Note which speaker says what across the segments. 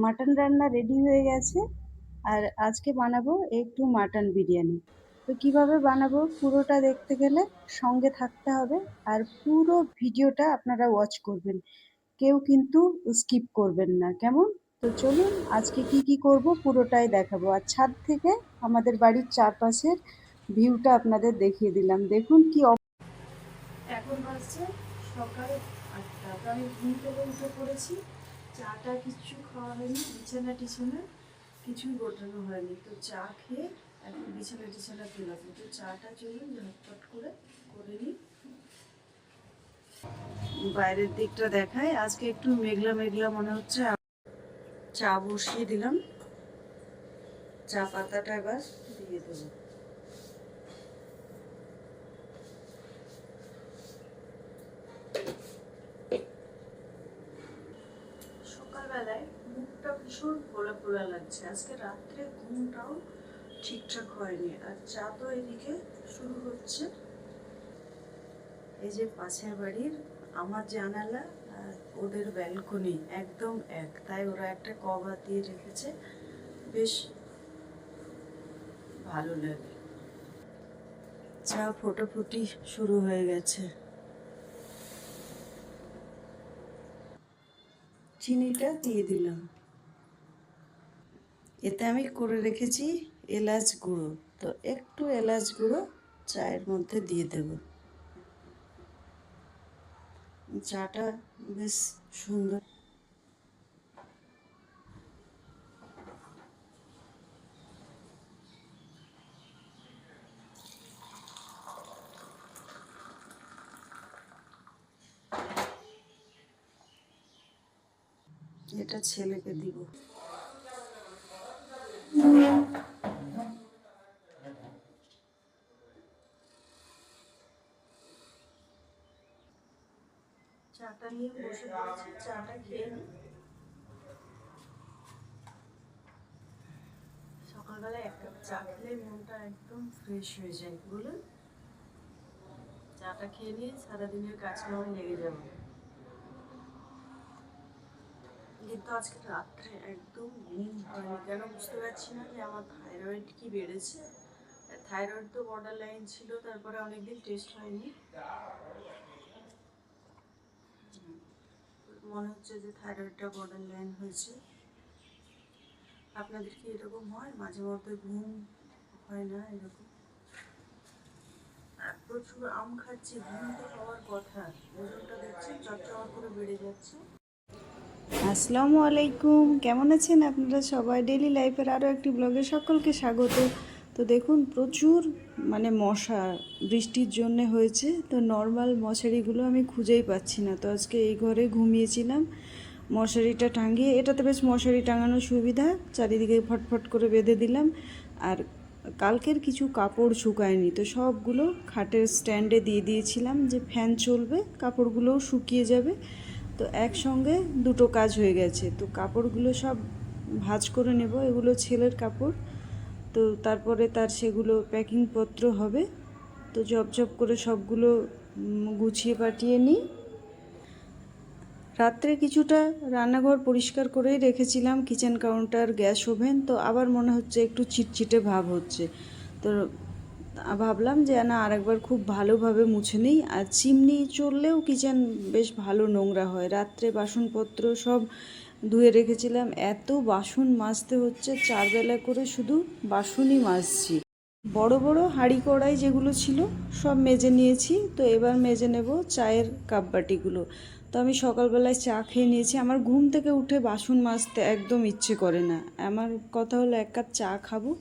Speaker 1: Mutton রান্না ready হয়ে গেছে। আর আজকে বানাবো একটু মাটন বিরিয়ানি। তো কিভাবে বানাবো পুরোটা দেখতে গেলে সঙ্গে থাকতে হবে। আর পুরো ভিডিওটা আপনারা ওয়াচ করবেন, কেউ কিন্তু স্কিপ করবেন না, কেমন? তো চলুন আজকে কি কি করব পুরোটাই দেখাবো। আর ছাদ থেকে আমাদের বাড়ির চারপাশের ভিউটা আপনাদের দেখিয়ে দিলাম, দেখুন কি এখন বাজছে সকাল 8টা। তো আমি ঘুম থেকে উঠে পড়েছি, চাটা কিচ্ছু খাওয়া হয়নি, বিছানা টিছানা কিছুই গোটানো হয়নি। তো চা খেয়ে এখন বিছানা টিছানা তুলাম। তো চাটা চলুন ঝটপট করে করে নিই। বাইরের দিকটা দেখায়, আজকে একটু মেঘলা মেঘলা মনে হচ্ছে। চা বসিয়ে দিলাম, চা পাতাটা এবার দিয়ে দেবো। সকালবেলায় মুখটা ভীষণ ফোলা ফোলা লাগছে, আজকে রাত্রে ঘুমটাও ঠিকঠাক হয়নি। আর চা তো এদিকে শুরু হচ্ছে। এই যে পাশের বাড়ির আমার জানালা আর ওদের ব্যালকনি একদম এক, তাই ওরা একটা কভার দিয়ে রেখেছে, বেশ ভালো লাগে। চা ফোটাফুটি শুরু হয়ে গেছে। চিনিটা দিয়ে দিলাম। এতে আমি করে রেখেছি এলাচ গুঁড়ো, তো একটু এলাচ গুঁড়ো চায়ের মধ্যে দিয়ে দেব। চাটা বেশ সুন্দর। এটা ছেলেকে দিব। চাটা নিয়ে বসে পড়েছি, চাটা খেয়ে নিই। সকালবেলায় এক কাপ চা খেলে মনটা একদম ফ্রেশ হয়ে যায়, বলুন। চাটা খেয়ে নিয়ে সারাদিনের কাজ কামে লেগে যাবো। কিন্তু আজকে রাত্রে একদম ঘুম হয়নি, কেন বুঝতে পারছি না। যে আমার থাইরয়েড কি বেড়েছে, থাইরয়েড তো বর্ডার লাইন ছিল, তারপরে অনেকদিন টেস্ট হয়নি। মনে হচ্ছে যে থাইরয়েডটা বর্ডার লাইন হয়েছে। আপনাদের কি এরকম হয়? মাঝে মধ্যে ঘুম হয় না এরকম? আর প্রচুর আম খাচ্ছি, ঘুম তো হওয়ার কথা। ওজনটা দেখছেন চটচট করে বেড়ে যাচ্ছে। আসসালামু আলাইকুম, কেমন আছেন আপনারা সবাই? ডেইলি লাইফের আরও একটি ব্লগে সকলকে স্বাগত। তো দেখুন প্রচুর মশা বৃষ্টির জন্য হয়েছে। তো নর্মাল মশারিগুলো আমি খুঁজেই পাচ্ছি না। তো আজকে এই ঘরে ঘুমিয়েছিলাম, মশারিটা টাঙিয়ে, এটাতে বেশ মশারি টাঙানোর সুবিধা, চারিদিকে ফটফট করে বেঁধে দিলাম। আর কালকের কিছু কাপড় শুকায়নি, তো সবগুলো খাটের স্ট্যান্ডে দিয়ে দিয়েছিলাম, যে ফ্যান চলবে কাপড়গুলোও শুকিয়ে যাবে। তো একসঙ্গে দুটো কাজ হয়ে গেছে। তো কাপড়গুলো সব ভাঁজ করে নেব, এগুলো ছেলের কাপড়। তো তারপরে তার সেগুলো প্যাকিংপত্র হবে। তো ঝপঝপ করে সবগুলো গুছিয়ে পাঠিয়ে নিই। রাত্রে কিছুটা রান্নাঘর পরিষ্কার করেই রেখেছিলাম, কিচেন কাউন্টার, গ্যাস ওভেন। তো আবার মনে হচ্ছে একটু চিটচিটে ভাব হচ্ছে। তো ভাবলাম যে না, আরেকবার খুব ভালোভাবে মুছে নিই। আর চিমনি চললেও কিচেন বেশ ভালো নোংরা হয়। রাত্রে বাসনপত্র সব ধুয়ে রেখেছিলাম, এত বাসন মাজতে হচ্ছে, 4 বেলা করে শুধু বাসনই মাজছি। বড় বড় হাঁড়ি কড়াই যেগুলো ছিল সব মেজে নিয়েছি। তো এবার মেজে নেব চায়ের কাপবাটিগুলো। তো আমি সকালবেলায় চা খেয়ে নিয়েছি, আমার ঘুম থেকে উঠে বাসন মাজতে একদম ইচ্ছে করে না। আমার কথা হলো এক কাপ চা খাবো,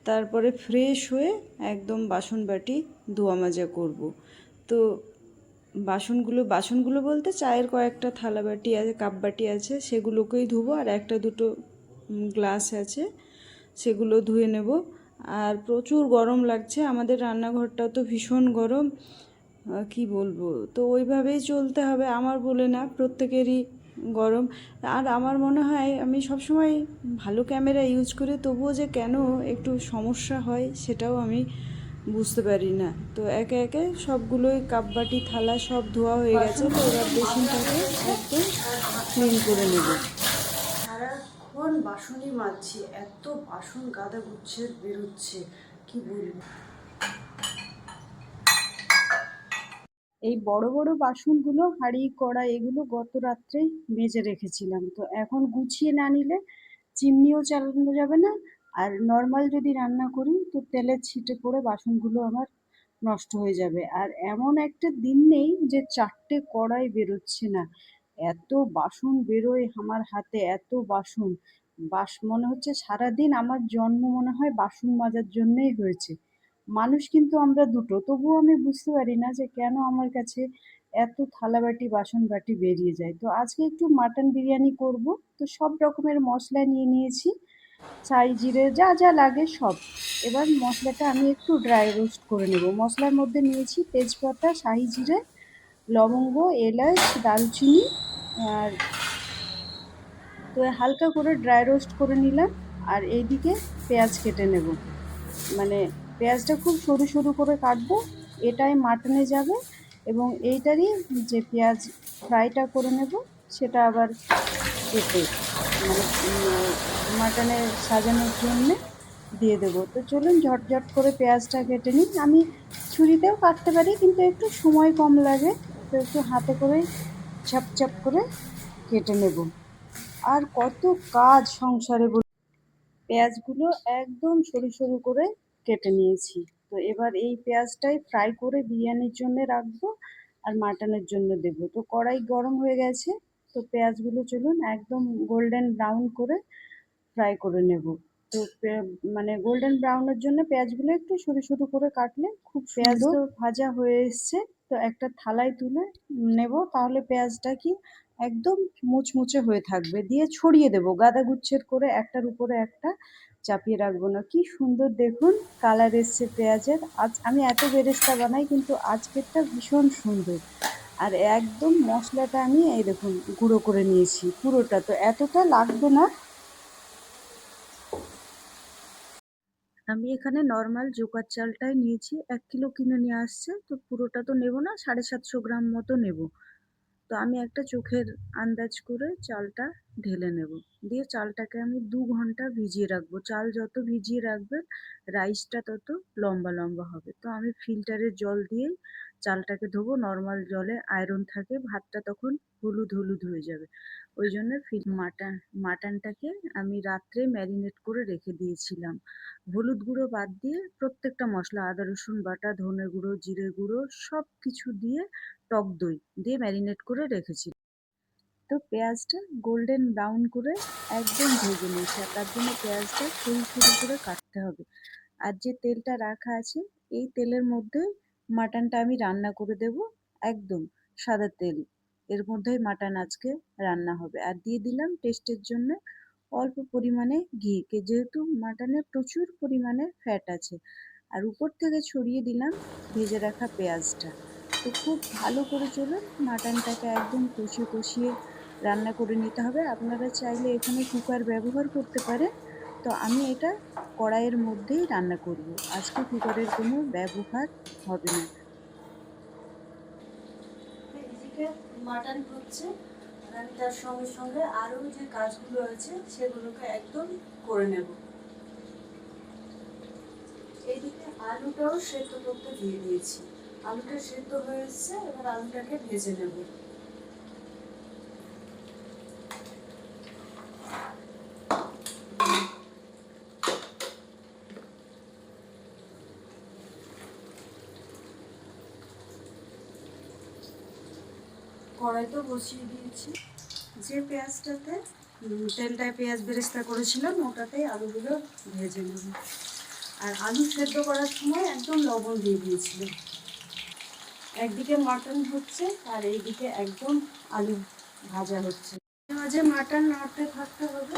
Speaker 1: তারপরে ফ্রেশ হয়ে একদম বাসন বাটি ধোয়া মাজা করব। তো বাসনগুলো বলতে চায়ের কয়েকটা থালা বাটি আছে, কাপ বাটি আছে, সেগুলোকেই ধুবো। আর একটা দুটো গ্লাস আছে, সেগুলো ধুয়ে নেব। আর প্রচুর গরম লাগছে, আমাদের রান্নাঘরটা তো ভীষণ গরম, কি বলবো। তো ওইভাবেই চলতে হবে, আমার বলে না, প্রত্যেকেরই গরম। আর আমার মনে হয় আমি সবসময় ভালো ক্যামেরা ইউজ করি, তবুও যে কেন একটু সমস্যা হয় সেটাও আমি বুঝতে পারি না। তো একে একে সবগুলোই কাপবাটি থালা সব ধোয়া হয়ে গেছে। তো এবার বেসিনটাকে একদম ক্লিন করে নেব। সারাক্ষণ বাসনই মাজছি, এত বাসন গাদা গুচ্ছের বেরোচ্ছে কি বলবো। এই বড় বড় বাসনগুলো হাঁড়ি কড়াই এগুলো গত রাত্রেই মেজে রেখেছিলাম, তো এখন গুছিয়ে না নিলে চিমনিও চালানো যাবে না। আর নর্মাল যদি রান্না করি তো তেলের ছিটে পড়ে বাসনগুলো আমার নষ্ট হয়ে যাবে। আর এমন একটা দিন নেই যে 4টে কড়াই বেরোচ্ছে না, এত বাসন বেরোয় আমার হাতে, এত বাসন। মনে হচ্ছে সারাদিন আমার জন্ম মনে হয় বাসন মাজার জন্যই হয়েছে। মানুষ কিন্তু আমরা দুটো, তবুও আমি বুঝতে পারি না যে কেন আমার কাছে এত থালাবাটি বাসন বাটি বেরিয়ে যায়। তো আজকে একটু মাটন বিরিয়ানি করব, তো সব রকমের মশলা নিয়ে নিয়েছি, ছাই জিরে যা যা লাগে সব। এবার মশলাটা আমি একটু ড্রাই রোস্ট করে নেব। মশলার মধ্যে নিয়েছি তেজপাতা, শাহি জিরে, লবঙ্গ, এলাচ, দারুচিনি। আর তো হালকা করে ড্রাই রোস্ট করে নিলাম। আর এইদিকে পেঁয়াজ কেটে নেব, মানে পেঁয়াজটা খুব সরু সরু করে কাটবো, এটাই মাটনে যাবে। এবং এইটারই যে পেঁয়াজ ফ্রাইটা করে নেব সেটা আবার এতে মানে মাটনে সাজানোর জন্যে দিয়ে দেবো। তো চলুন ঝটঝট করে পেঁয়াজটা কেটে নিই। আমি ছুরিতেও কাটতে পারি কিন্তু একটু সময় কম লাগে, তো একটু হাতে করে চাপ চাপ করে কেটে নেব। আর কত কাজ সংসারে। পেঁয়াজগুলো একদম সরু সরু করে কেটে নিয়েছি। তো এবার এই পেঁয়াজটাই ফ্রাই করে বিরিয়ানির জন্য রাখবো আর মাটনের জন্য দেবো। তো কড়াই গরম হয়ে গেছে, তো পেঁয়াজগুলো চলুন একদম গোল্ডেন ব্রাউন করে ফ্রাই করে নেব। তো মানে গোল্ডেন ব্রাউনের জন্য পেঁয়াজগুলো একটু সরু সরু করে কাটলে খুব পেঁয়াজ তো ভাজা হয়ে এসছে। তো একটা থালায় তুলে নেব, তাহলে পেঁয়াজটা কি একদম মুচমুচে হয়ে থাকবে। দিয়ে ছড়িয়ে দেবো গাদা গুচ্ছের করে, একটার উপরে একটা চাপিয়ে রাখবো না। কি সুন্দর দেখুন কালার এসছে পেঁয়াজের। আজ আমি এত বেরেস্তা বানাই কিন্তু আজকেরটা ভীষণ সুন্দর। আর একদম মশলাটা আমি এই দেখুন গুঁড়ো করে নিয়েছি পুরোটা, তো এতটা লাগবে না। আমি এখানে নর্মাল জোকার চালটাই নিয়েছি, 1 কিলো কিনে নিয়ে আসছে, তো পুরোটা তো নেব না, 750 গ্রাম মতো নেব। তো আমি একটা চোখের আন্দাজ করে চালটা ঢেলে নেব। দিয়ে চালটাকে আমি 2 ঘন্টা ভিজিয়ে রাখবো। চাল যত ভিজিয়ে রাখবেন রাইসটা তত লম্বা লম্বা হবে। তো আমি ফিল্টারের জল দিয়েই চালটাকে ধোবো, নর্মাল জলে আয়রন থাকে, ভাতটা তখন হলুদ হলুদ হয়ে যাবে। ওই জন্য মাটনটাকে আমি রাত্রে ম্যারিনেট করে রেখে দিয়েছিলাম। হলুদ গুঁড়ো বাদ দিয়ে প্রত্যেকটা মশলা, আদা রসুন বাটা, ধনে গুঁড়ো, জিরে গুঁড়ো সব কিছু দিয়ে, টক দই দিয়ে ম্যারিনেট করে রেখেছি। তো পেঁয়াজটা গোল্ডেন ব্রাউন করে একদম ভেজে নিয়েছি, আর তার জন্য পেঁয়াজটা সরু সরু করে কাটতে হবে। আর যে তেলটা রাখা আছে এই তেলের মধ্যে মাটনটা আমি রান্না করে দেব, একদম সাদা তেল, এর মধ্যেই মাটন আজকে রান্না হবে। আর দিয়ে দিলাম টেস্টের জন্য অল্প পরিমাণে ঘি, যেহেতু মাটনে প্রচুর পরিমাণে ফ্যাট আছে। আর উপর থেকে ছড়িয়ে দিলাম ভেজে রাখা পেঁয়াজটা। তো খুব ভালো করে চলুন মাটনটাকে একদম কষিয়ে কষিয়ে রান্না করে নিতে হবে। আপনারা চাইলে এখানে কুকার ব্যবহার করতে পারেন, তো আমি এটা কড়াইয়ের মধ্যেই রান্না করব, আজকে কুকারের কোনো ব্যবহার হবে না। এদিকে মাটন হচ্ছে, আর আমি তার সঙ্গে সঙ্গে আরও যে কাজগুলো আছে সেগুলোকে একদম করে নেব। এইদিকে আলুটাও সেদ্ধ করতে দিয়ে দিয়েছি, আলুটা সেদ্ধ হয়ে এসছে, এবার আলুটাকে ভেজে নেব। কড়াই তো বসিয়ে দিয়েছি, যে পেঁয়াজটাতে তেলটায় পেঁয়াজ বেরেস্তা করেছিলাম ওটাতেই আলুগুলো ভেজে নেব। আর আলু সেদ্ধ করার সময় একদম লবণ দিয়ে দিয়েছিলাম। একদিকে মাটন হচ্ছে আর এইদিকে একদম আলু ভাজা হচ্ছে, মাঝে মাটন নাড়তে থাকতে হবে।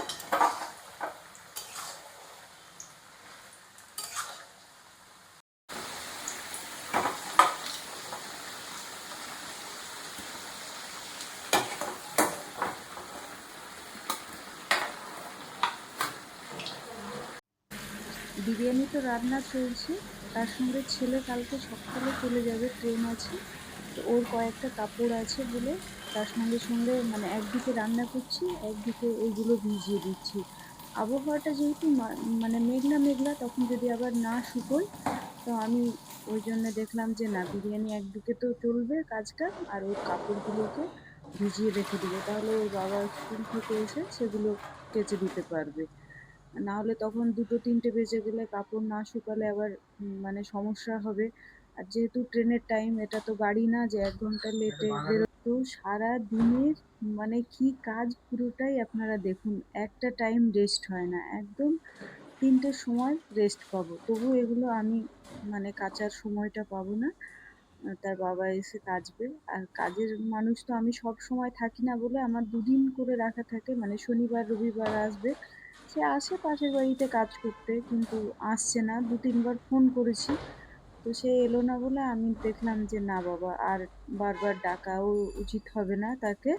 Speaker 1: বিরিয়ানি তো রান্না চলছে, তার সঙ্গে ছেলে কালকে সকালে চলে যাবে, ট্রেন আছে, তো ওর কয়েকটা কাপড় আছে বলে তার সঙ্গে সঙ্গে মানে একদিকে রান্না করছি, একদিকে এইগুলো ভিজিয়ে দিচ্ছি। আবহাওয়াটা যেহেতু মানে মেঘলা মেঘলা, তখন যদি আবার না শুকোয়, তো আমি ওই জন্য দেখলাম যে না, বিরিয়ানি একদিকে তো চলবে কাজটা, আর ওর কাপড়গুলোকে ভিজিয়ে রেখে দেবো, তাহলে ওর বাবা স্কুল থেকে এসে সেগুলো কেচে দিতে পারবে। না হলে তখন 2টো 3টে বেজে গেলে কাপড় না শুকালে আবার মানে সমস্যা হবে। আর যেহেতু ট্রেনের টাইম, এটা তো গাড়ি না যে 1 ঘন্টা লেটে বেরোতো। সারা দিনের মানে কি কাজ পুরোটাই আপনারা দেখুন, একটা টাইম রেস্ট হয় না, একদম 3টের সময় রেস্ট পাবো, তবু এগুলো আমি মানে কাচার সময়টা পাবো না। তার বাবা এসে কাচবে। আর কাজের মানুষ তো আমি সব সময় থাকি না বলে আমার 2 দিন করে রাখা থাকে, মানে শনিবার রবিবার আসবে। সে আসে পাশের বাড়িতে কাজ করতে, কিন্তু আসছে না, 2-3 বার ফোন করেছি, তো সে এলো না বলে আমি দেখলাম যে না বাবা, আর বারবার ডাকাও উচিত হবে না তাকে।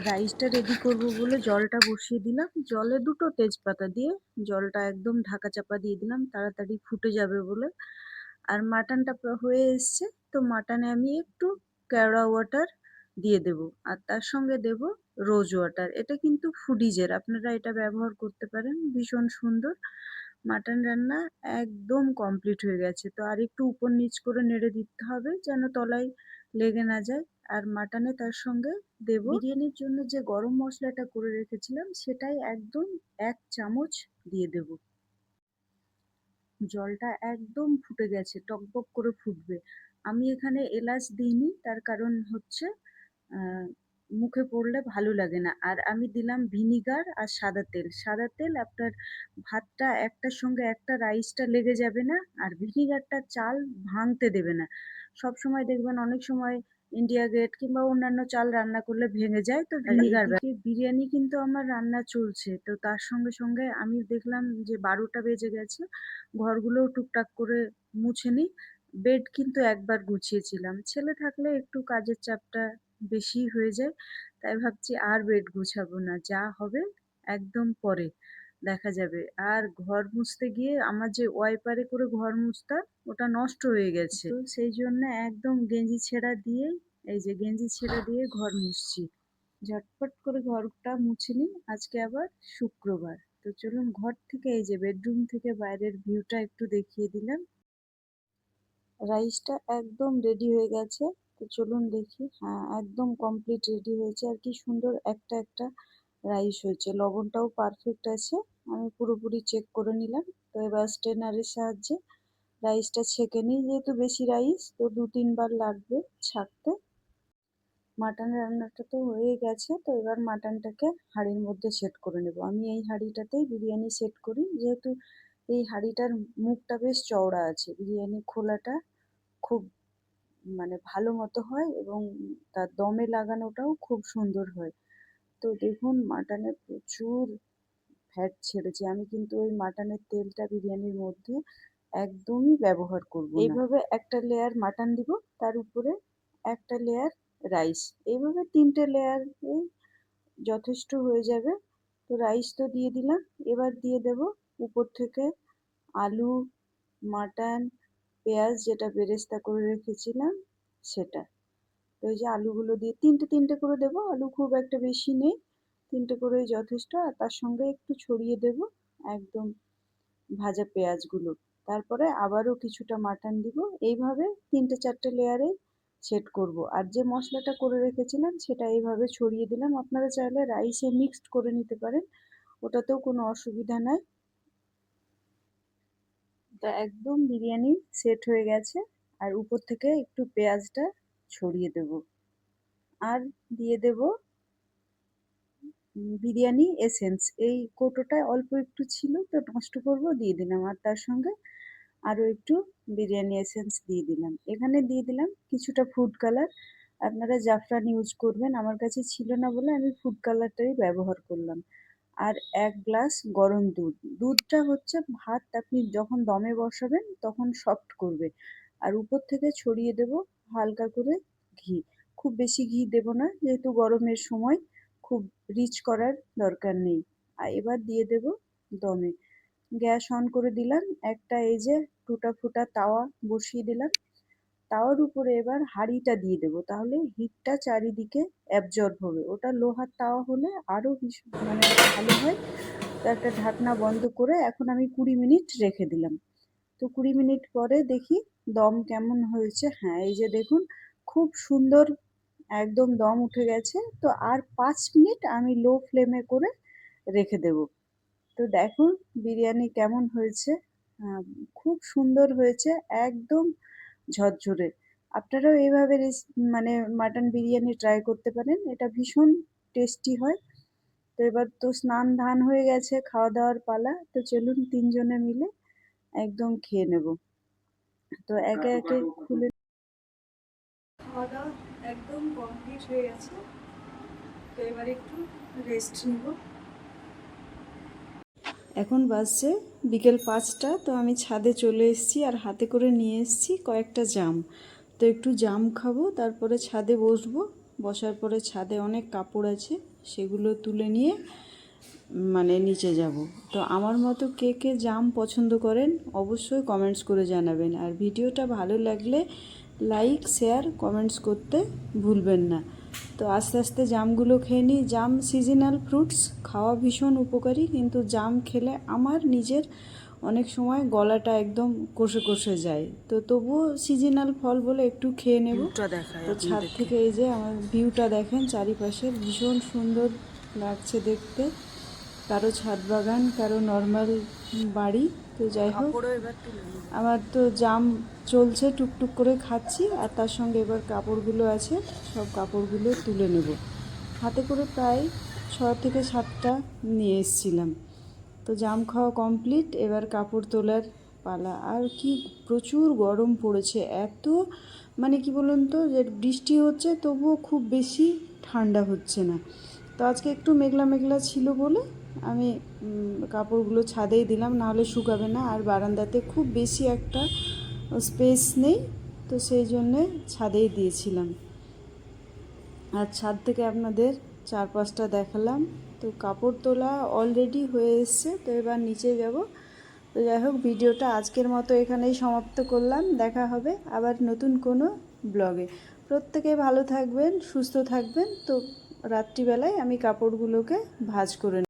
Speaker 1: রাইসটা রেডি করব বলে জলটা বসিয়ে দিলাম, জলে 2টো তেজপাতা দিয়ে জলটা একদম ঢাকা চাপা দিয়ে দিলাম, তাড়াতাড়ি ফুটে যাবে বলে। আর মাটনটা হয়ে এসছে, তো মাটনে আমি একটু কেওড়া ওয়াটার দিয়ে দেব, আর তার সঙ্গে দেব রোজ ওয়াটার। এটা কিন্তু ফুডিজের, আপনারা এটা ব্যবহার করতে পারেন, ভীষণ সুন্দর। মাটন রান্না একদম কমপ্লিট হয়ে গেছে, তো আর একটু উপর নিচ করে নেড়ে দিতে হবে যেন তলায় লেগে না যায়। আর মাটনে তার সঙ্গে দেব বিরিয়ানির জন্য যে গরম মশলাটা করে রেখেছিলাম, সেটাই একদম 1 চামচ দিয়ে দেব। জলটা একদম ফুটে গেছে, টকবক করে ফুটবে। আমি এখানে এলাচ দিইনি, তার কারণ হচ্ছে মুখে পড়লে ভালো লাগে না। আর আমি দিলাম ভিনিগার আর সাদা তেল। সাদা তেল আপনার ভাতটা একটার সঙ্গে একটা, রাইসটা লেগে যাবে না। আর ভিনিগারটা চাল ভাঙতে দেবে না। সবসময় দেখবেন অনেক সময় ইন্ডিয়া গেট কিংবা অন্যান্য চাল রান্না করলে ভেঙে যায়, তো ভিনিগার। এদিকে বিরিয়ানি কিন্তু আমার রান্না চলছে, তো তার সঙ্গে সঙ্গে আমি দেখলাম যে 12টা বেজে গেছে, ঘরগুলোও টুকটাক করে মুছে নিই। বেড কিন্তু একবার গুছিয়েছিলাম, ছেলে থাকলে একটু কাজের চাপটা বেশি হয়ে যায়, তাই ভাবছি আর বেড গুছাবো না, যা হবে একদম পরে দেখা যাবে। আর ঘর মুছতে গিয়ে আমার যে ওয়াইপারে করে ঘর মুছতাম, ওটা নষ্ট হয়ে গেছে, তো সেই জন্য একদম গেঞ্জি ছেঁড়া দিয়ে, এই যে গেঞ্জি ছেঁড়া দিয়ে ঘর মুছছি। ঝটপট করে ঘরটা মুছে নিই, আজকে আবার শুক্রবার। তো চলুন ঘর থেকে, এই যে বেডরুম থেকে বাইরের ভিউটা একটু দেখিয়ে দিলাম। রাইসটা একদম রেডি হয়ে গেছে, তো চলুন দেখি। হ্যাঁ, একদম কমপ্লিট রেডি হয়েছে, আর কি সুন্দর একটা একটা রাইস হয়েছে, লবণটাও পারফেক্ট আছে। আমি পুরোপুরি চেক করে নিলাম। তো এবার স্ট্রেনারের সাহায্যে রাইসটা ছেঁকে নিই, যেহেতু বেশি রাইস, তো 2-3 বার লাগবে ছাঁকতে। মাটন রান্নাটা তো হয়ে গেছে, তো এবার মাটনটাকে হাঁড়ির মধ্যে সেট করে নেব। আমি এই হাঁড়িটাতেই বিরিয়ানি সেট করি, যেহেতু এই হাঁড়িটার মুখটা বেশ চওড়া আছে, বিরিয়ানি খোলাটা খুব মানে ভালো মতো হয়, এবং তার দমে লাগানোটাও খুব সুন্দর হয়। তো দেখুন মাটনে প্রচুর ফ্যাট ছেড়েছে, আমি কিন্তু ওই মাটনের তেলটা বিরিয়ানির মধ্যে একদমই ব্যবহার করব না। এইভাবে একটা লেয়ার মাটন দিব, তার উপরে একটা লেয়ার রাইস, এইভাবে 3টে লেয়ার যথেষ্ট হয়ে যাবে। তো রাইস তো দিয়ে দিলাম, এবার দিয়ে দেব উপর থেকে আলু, মাটন, পেঁয়াজ যেটা বেরেস্তা করে রেখেছিলাম সেটা। তো এই যে আলুগুলো দিয়ে 3টে 3টে করে দেবো, আলু খুব একটা বেশি নেই, 3টে করেই যথেষ্ট। আর তার সঙ্গে একটু ছড়িয়ে দেব একদম ভাজা পেঁয়াজগুলো। তারপরে আবারও কিছুটা মাটন দিব, এইভাবে 3টে 4টে লেয়ারে সেট করব। আর যে মশলাটা করে রেখেছিলাম সেটা এইভাবে ছড়িয়ে দিলাম, আপনারা চাইলে রাইসে মিক্সড করে নিতে পারেন, ওটাতেও কোনো অসুবিধা নাই। তো একদম বিরিয়ানি সেট হয়ে গেছে, আর উপর থেকে একটু পেঁয়াজটা ছড়িয়ে দেব, আর দিয়ে দেব বিরিয়ানি এসেন্স। এই কৌটোটায় অল্প একটু ছিল, তো নষ্ট করব, দিয়ে দিলাম। আর তার সঙ্গে আরও একটু বিরিয়ানি এসেন্স দিয়ে দিলাম। এখানে দিয়ে দিলাম কিছুটা ফুড কালার, আপনারা জাফরান ইউজ করবেন, আমার কাছে ছিল না বলে আমি ফুড কালারটাই ব্যবহার করলাম। আর 1 গ্লাস গরম দুধ। দুধটা হচ্ছে ভাত আপনি যখন দমে বসাবেন তখন সফট করবে। আর উপর থেকে ছড়িয়ে দেব হালকা করে ঘি। খুব বেশি ঘি দেব না, যেহেতু গরমের সময় খুব রিচ করার দরকার নেই। আর এবার দিয়ে দেব দমে। গ্যাস অন করে দিলাম, একটা এই যে টুটা ফুটা তাওয়া বসিয়ে দিলাম, তাওয়ার উপরে এবার হাঁড়িটা দিয়ে দেবো, তাহলে হিটটা চারিদিকে অ্যাবজর্ব হবে। ওটা লোহার তাওয়া হলে আরও মানে ভালো হয়। তো একটা ঢাকনা বন্ধ করে এখন আমি 20 মিনিট রেখে দিলাম। তো 20 মিনিট পরে দেখি দম কেমন হয়েছে। হ্যাঁ, এই যে দেখুন খুব সুন্দর একদম দম উঠে গেছে। তো আর 5 মিনিট আমি লো ফ্লেমে করে রেখে দেব। তো দেখুন বিরিয়ানি কেমন হয়েছে। খুব সুন্দর হয়েছে, একদম ঝরঝরে। আপনারাও এইভাবে মানে মাটন বিরিয়ানি ট্রাই করতে পারেন, এটা ভীষণ টেস্টি হয়। তো এবার তো স্নান ধান হয়ে গেছে, খাওয়া দাওয়ার পালা। তো চলুন 3 জনে মিলে একদম খেয়ে নেব। তো একে একে খুলে খাওয়া দাওয়া একদম কমপ্লিট হয়ে গেছে। তো এবার একটু রেস্ট নিব। এখন বাজছে বিকেল 5টা। তো আমি ছাদে চলে এসেছি আর হাতে করে নিয়ে এসেছি কয়েকটা জাম। তো একটু জাম খাবো, তারপরে ছাদে বসবো। বসার পরে ছাদে অনেক কাপড় আছে, সেগুলো তুলে নিয়ে মানে নিচে যাব। তো আমার মতো কে কে জাম পছন্দ করেন অবশ্যই কমেন্টস করে জানাবেন। আর ভিডিওটা ভালো লাগলে লাইক শেয়ার কমেন্টস করতে ভুলবেন না। তো আস্তে আস্তে জামগুলো খেয়ে নিই। জাম সিজনাল ফ্রুটস, খাওয়া ভীষণ উপকারী, কিন্তু জাম খেলে আমার নিজের অনেক সময় গলাটা একদম কষে কষে যায়। তো তবুও সিজনাল ফল বলে একটু খেয়ে নেব। তো ছাদ থেকে এই যে আমার ভিউটা দেখেন, চারিপাশের ভীষণ সুন্দর লাগছে দেখতে। কারো ছাদ বাগান, কারো নর্মাল বাড়ি। তো যাই হোক, আমার তো জাম চলছে, টুকটুক করে খাচ্ছি। আর তার সঙ্গে এবার কাপড়গুলো আছে, সব কাপড়গুলো তুলে নেব। হাতে করে প্রায় 6 থেকে 7টা নিয়ে এসেছিলাম। তো জাম খাওয়া কমপ্লিট, এবার কাপড় তোলার পালা। আর কি প্রচুর গরম পড়েছে, এত মানে কি বলুন তো, যে বৃষ্টি হচ্ছে তবুও খুব বেশি ঠান্ডা হচ্ছে না। তো আজকে একটু মেঘলা মেঘলা ছিল বলে আমি কাপড়গুলো ছাদেই দিলাম, নাহলে শুকাবে না। আর বারান্দাতে খুব বেশি একটা স্পেস নেই, তো সেই জন্যে ছাদেই দিয়েছিলাম। আর ছাদ থেকে আপনাদের চারপাশটা দেখালাম। তো কাপড় তোলা অলরেডি হয়ে এসছে, তো এবার নিচে যাব। তো যাই হোক, ভিডিওটা আজকের মতো এখানেই সমাপ্ত করলাম। দেখা হবে আবার নতুন কোনো ব্লগে। প্রত্যেকে ভালো থাকবেন, সুস্থ থাকবেন। তো রাত্রিবেলায় আমি কাপড়গুলোকে ভাঁজ করে